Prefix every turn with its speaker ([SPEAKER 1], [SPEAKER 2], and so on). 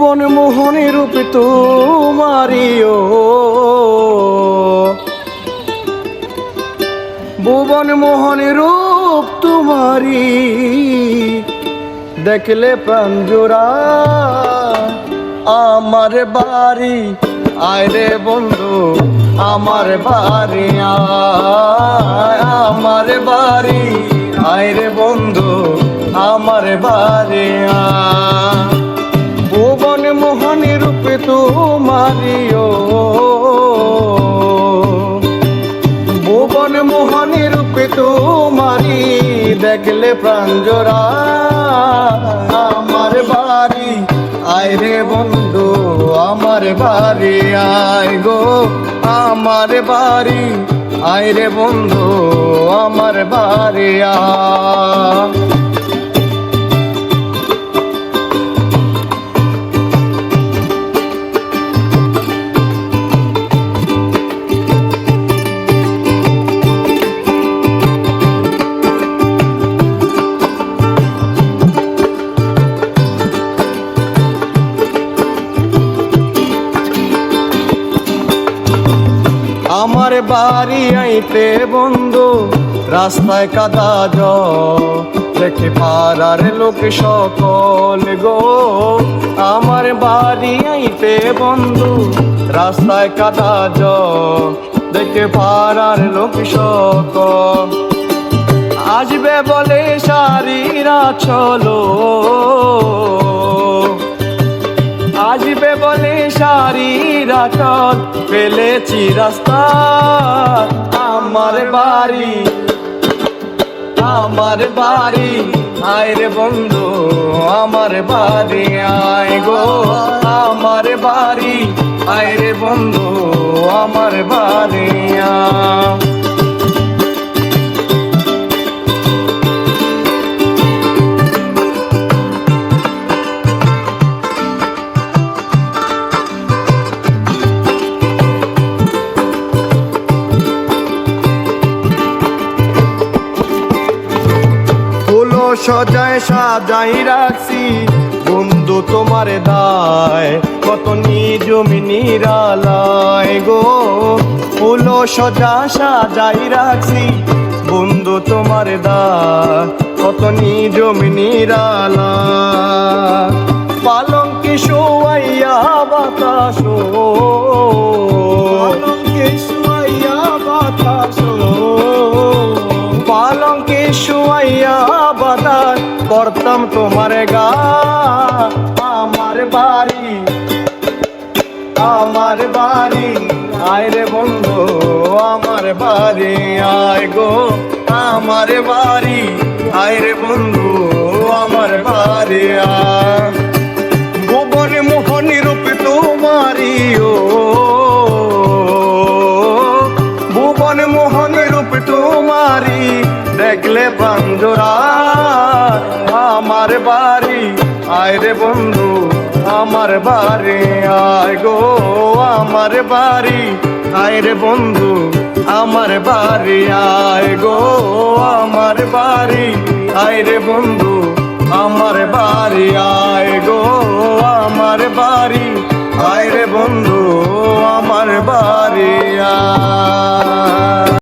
[SPEAKER 1] ভুবন মোহনী রূপ তোমারিও, ভুবন মোহনী রূপ তোমারি দেখলে প্রাণ জোড়ায়। আমার বাড়ি আয় রে বন্ধু, আমার বাড়ি আয়, আমার বাড়ি আয় রে বন্ধু, আমার বাড়ি আয়। ভুবন মোহনী রূপ তোমারিও, ভুবন মোহনী রূপ তোমারি দেখলে প্রাণ জোড়ায়। আমার বাড়ি আয় রে বন্ধু, আমার বাড়ি আয় গো, আমার বাড়ি আয় রে বন্ধু, আমার বাড়ি আয়। আমার বাড়ি আইতে বন্ধু রাস্তায় কাদা জল, দেখে পাড়ার লোক সকল গো। আমার বাড়ি আইতে বন্ধু রাস্তায় কাদা জল, দেখে পাড়ার লোক সকল। আসবে বলে সারিরা চলো, আসবে বলে সারিরা চল, ফেলেছি রাস্তা। আমার বাড়ি, আমার বাড়ি আয় রে বন্ধু, আমার বাড়ি আয় গো, আমার বাড়ি আয় রে বন্ধু, আমার বাড়ি আয়। সজায় সাজাই রাখছি বন্ধু তোমার দায়, কত নিজমি নিরালায় গো। ফুলো সজা সাজাই রাখছি বন্ধু তোমার দায়, কত নিজমি নিরালায়। পালঙ্কে শোয়াইয়া বাতাস, পালঙ্কে শোয়াইয়া বাতাস, পালঙ্কে শোয়াইয়া বাতাস করতাম তোমার গা। আমার বাড়ি, আমার বাড়ি আয় রে বন্ধু, আমার বাড়ি আয় গো, আমার বাড়ি আয় রে বন্ধু, আমার বাড়ি আয়। ভুবন মোহনী রূপ তোমারিও, ভুবন মোহনী রূপ তোমারি দেখলে প্রাণ জোড়ায়। আমার বাড়ি আয় রে বন্ধু, আমার বাড়ি আয় গো, আমার বাড়ি আয় রে বন্ধু, আমার বাড়ি আয় গো, আমার বাড়ি আয় রে বন্ধু, আমার বাড়ি আয়।